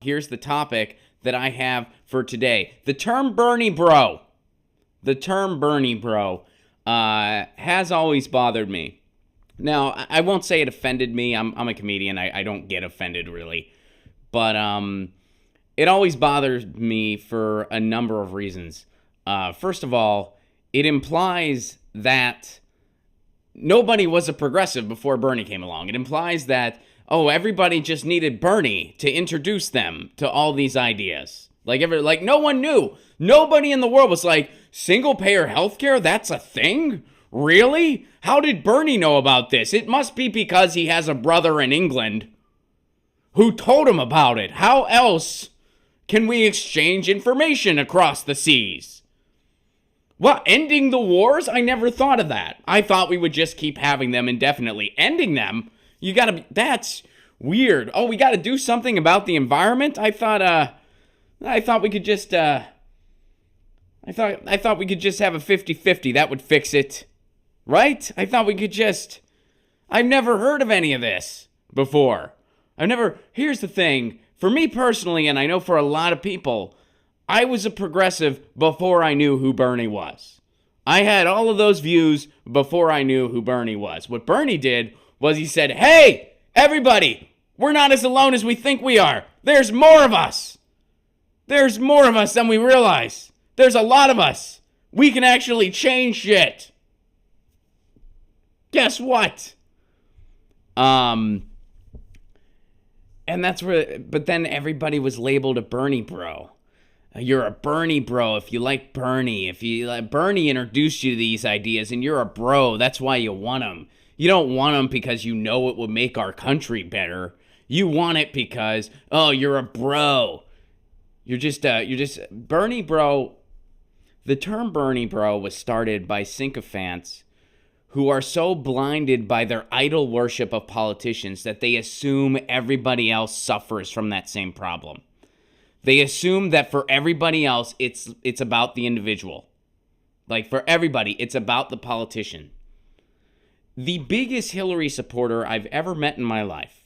here's the topic that I have for today. The term Bernie bro. The term Bernie bro has always bothered me. Now, I won't say it offended me. I'm a comedian. I don't get offended, really. But it always bothers me for a number of reasons. First of all, it implies that nobody was a progressive before Bernie came along. It implies that, everybody just needed Bernie to introduce them to all these ideas. Like no one knew. Nobody in the world was like, single-payer healthcare, that's a thing? Really? How did Bernie know about this? It must be because he has a brother in England who told him about it. How else can we exchange information across the seas? What, ending the wars? I never thought of that. I thought we would just keep having them indefinitely. Ending them? That's weird. Oh, we gotta do something about the environment? I thought we could just, I thought we could just have a 50-50. That would fix it. Right? I thought we could just... I've never heard of any of this before. Here's the thing. For me personally, and I know for a lot of people, I was a progressive before I knew who Bernie was. I had all of those views before I knew who Bernie was. What Bernie did was he said, hey, everybody, we're not as alone as we think we are. There's more of us. There's more of us than we realize. There's a lot of us. We can actually change shit. Guess what? And that's where, but then everybody was labeled a Bernie bro. You're a Bernie bro if you like Bernie. Bernie introduced you to these ideas and you're a bro, that's why you want them. You don't want them because you know it will make our country better. You want it because, you're a bro. You're just Bernie bro. The term Bernie bro was started by sycophants who are so blinded by their idol worship of politicians that they assume everybody else suffers from that same problem. They assume that for everybody else, it's about the individual. Like for everybody, it's about the politician. The biggest Hillary supporter I've ever met in my life,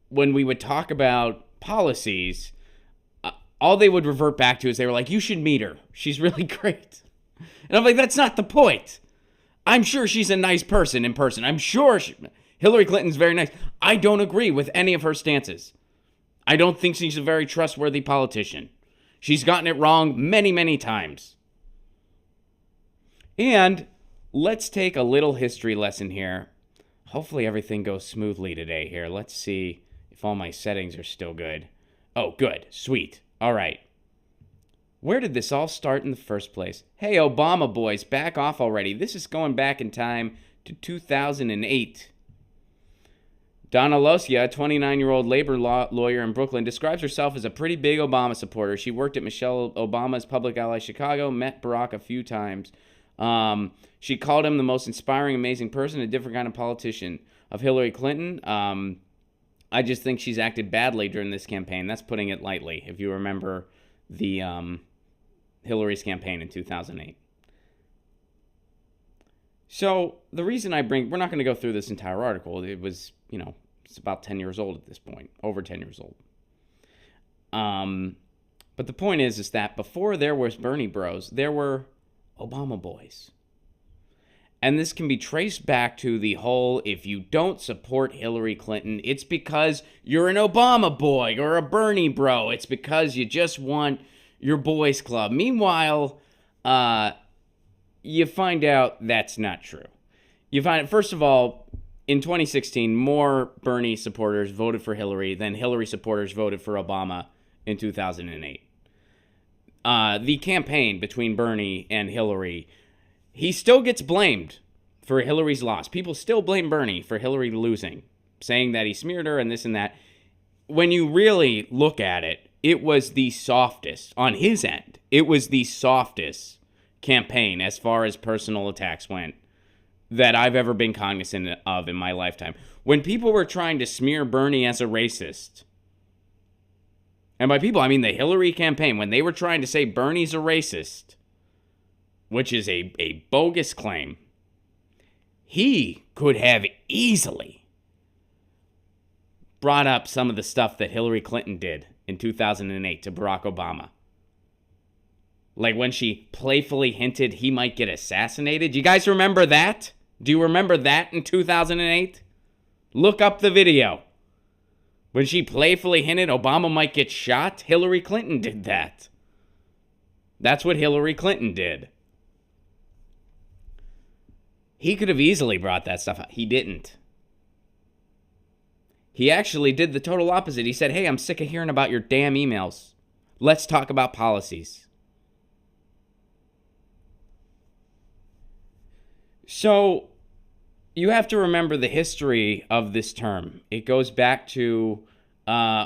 when we would talk about policies, all they would revert back to is they were like, you should meet her. She's really great. And I'm like, that's not the point. I'm sure she's a nice person in person. I'm sure Hillary Clinton's very nice. I don't agree with any of her stances. I don't think she's a very trustworthy politician. She's gotten it wrong many, many times. And let's take a little history lesson here. Hopefully everything goes smoothly today here. Let's see if all my settings are still good. Oh, good. Sweet. All right. Where did this all start in the first place? Hey, Obama boys, back off already. This is going back in time to 2008. Donna Losia, a 29-year-old labor lawyer in Brooklyn, describes herself as a pretty big Obama supporter. She worked at Michelle Obama's public ally Chicago, met Barack a few times. She called him the most inspiring, amazing person, a different kind of politician. Of Hillary Clinton, I just think she's acted badly during this campaign. That's putting it lightly, if you remember the Hillary's campaign in 2008. So the reason we're not going to go through this entire article. It was, it's about 10 years old at this point, over 10 years old. But the point is that before there was Bernie bros, there were Obama boys. And this can be traced back to the whole, if you don't support Hillary Clinton, it's because you're an Obama boy or a Bernie bro. It's because you just want your boys club. Meanwhile, you find out that's not true. You find, first of all, in 2016, more Bernie supporters voted for Hillary than Hillary supporters voted for Obama in 2008. The campaign between Bernie and Hillary, he still gets blamed for Hillary's loss. People still blame Bernie for Hillary losing, saying that he smeared her and this and that. When you really look at it, it was the softest, on his end, it was the softest campaign as far as personal attacks went that I've ever been cognizant of in my lifetime. When people were trying to smear Bernie as a racist, and by people, I mean the Hillary campaign, when they were trying to say Bernie's a racist, which is a bogus claim, he could have easily brought up some of the stuff that Hillary Clinton did in 2008 to Barack Obama. Like when she playfully hinted he might get assassinated. You guys remember that? Do you remember that in 2008? Look up the video. When she playfully hinted Obama might get shot, Hillary Clinton did that. That's what Hillary Clinton did. He could have easily brought that stuff up. He didn't. He actually did the total opposite. He said, hey, I'm sick of hearing about your damn emails. Let's talk about policies. So, you have to remember the history of this term. It goes back to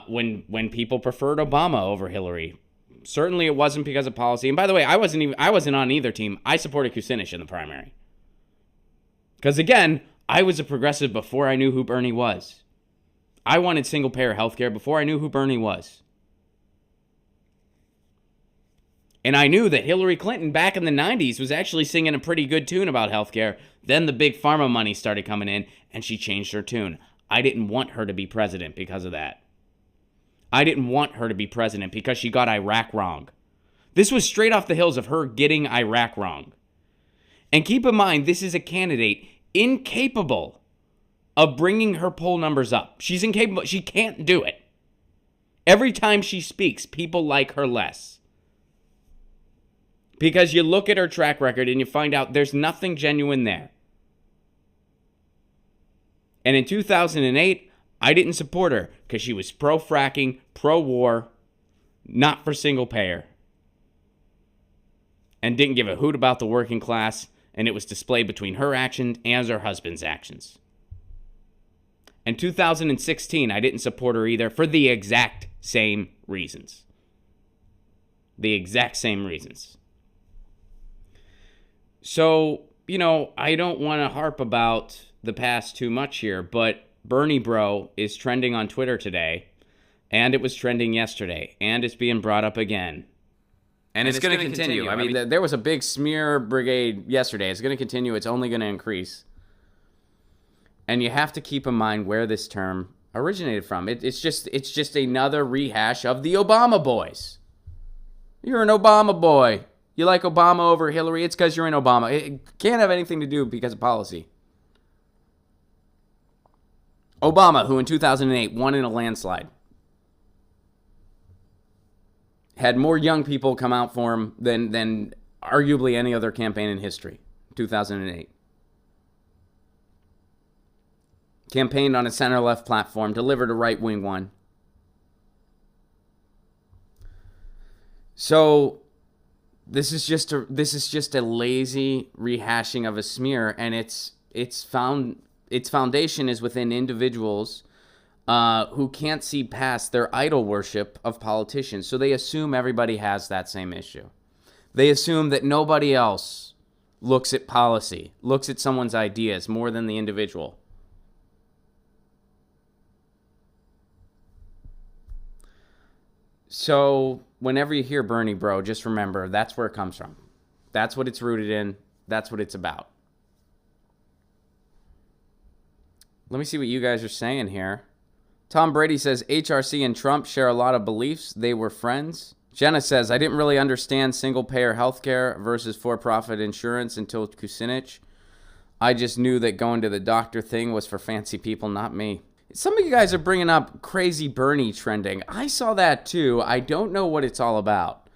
when people preferred Obama over Hillary. Certainly it wasn't because of policy. And by the way, I wasn't on either team. I supported Kucinich in the primary. Because again, I was a progressive before I knew who Bernie was. I wanted single-payer healthcare before I knew who Bernie was. And I knew that Hillary Clinton back in the 90s was actually singing a pretty good tune about healthcare. Then the big pharma money started coming in, and she changed her tune. I didn't want her to be president because of that. I didn't want her to be president because she got Iraq wrong. This was straight off the heels of her getting Iraq wrong. And keep in mind, this is a candidate incapable of bringing her poll numbers up. She's incapable. She can't do it. Every time she speaks, people like her less. Because you look at her track record and you find out there's nothing genuine there. And in 2008, I didn't support her because she was pro-fracking, pro-war, not for single payer. And didn't give a hoot about the working class, and it was displayed between her actions and her husband's actions. In 2016, I didn't support her either for the exact same reasons. The exact same reasons. So, I don't want to harp about the past too much here, but Bernie Bro is trending on Twitter today, and it was trending yesterday, and it's being brought up again. And it's going to continue. I mean, there was a big smear brigade yesterday. It's going to continue. It's only going to increase. And you have to keep in mind where this term originated from. It's just another rehash of the Obama boys. You're an Obama boy. You like Obama over Hillary, it's because you're in Obama. It can't have anything to do because of policy. Obama, who in 2008 won in a landslide, had more young people come out for him than arguably any other campaign in history, 2008. Campaigned on a center-left platform, delivered a right-wing one. So this is just a lazy rehashing of a smear, and its foundation is within individuals who can't see past their idol worship of politicians. So they assume everybody has that same issue. They assume that nobody else looks at policy, looks at someone's ideas more than the individual. So whenever you hear Bernie Bro, just remember that's where it comes from. That's what it's rooted in. That's what it's about. Let me see what you guys are saying here. Tom Brady says HRC and Trump share a lot of beliefs. They were friends. Jenna says, I didn't really understand single-payer healthcare versus for-profit insurance until Kucinich. I just knew that going to the doctor thing was for fancy people, not me. Some of you guys are bringing up Crazy Bernie trending. I saw that too. I don't know what it's all about.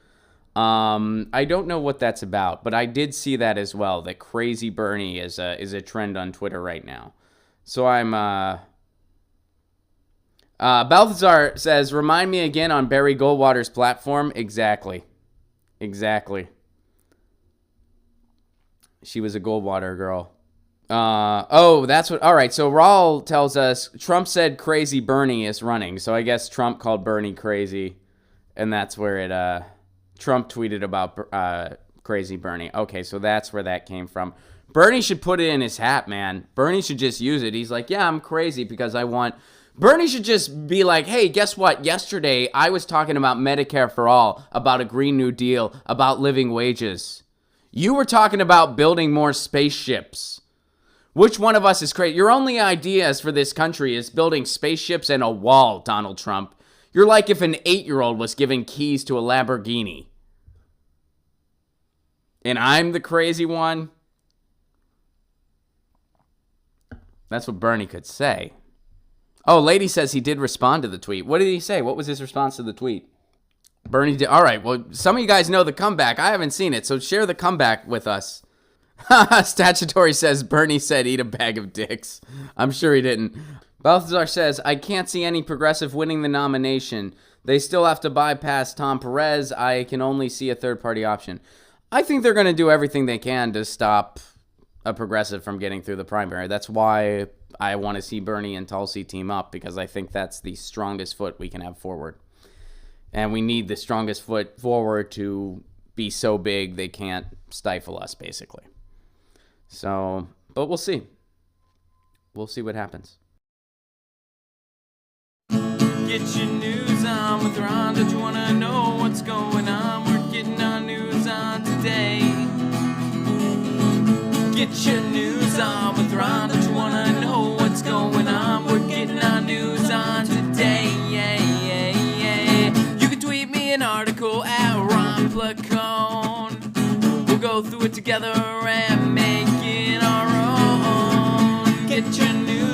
I don't know what that's about, but I did see that as well, that Crazy Bernie is a trend on Twitter right now. So I'm... Balthazar says, remind me again on Barry Goldwater's platform. Exactly. She was a Goldwater girl. That's what... All right, so Raul tells us Trump said Crazy Bernie is running. So I guess Trump called Bernie crazy, and that's where it... Trump tweeted about Crazy Bernie. Okay, so that's where that came from. Bernie should put it in his hat, man. Bernie should just use it. He's like, yeah, I'm crazy because I want... Bernie should just be like, hey, guess what? Yesterday, I was talking about Medicare for all, about a Green New Deal, about living wages. You were talking about building more spaceships. Which one of us is crazy? Your only ideas for this country is building spaceships and a wall, Donald Trump. You're like if an 8-year-old was given keys to a Lamborghini. And I'm the crazy one? That's what Bernie could say. Oh, lady says he did respond to the tweet. What did he say? What was his response to the tweet? Bernie did. All right, well, some of you guys know the comeback. I haven't seen it, so share the comeback with us. Statutory says Bernie said eat a bag of dicks. I'm sure he didn't. Balthazar says, I can't see any progressive winning the nomination. They still have to bypass Tom Perez. I can only see a third-party option. I think they're going to do everything they can to stop a progressive from getting through the primary. That's why I want to see Bernie and Tulsi team up, because I think that's the strongest foot we can have forward. And we need the strongest foot forward to be so big they can't stifle us, basically. So, but we'll see. We'll see what happens. Get your news on with Ron. Don't you want to know what's going on? We're getting our news on today. Get your news on with Ron. Don't you want to know what's going on? We're getting our news on today. You can tweet me an article at Ron Placone. We'll go through it together and make it our own. Get your news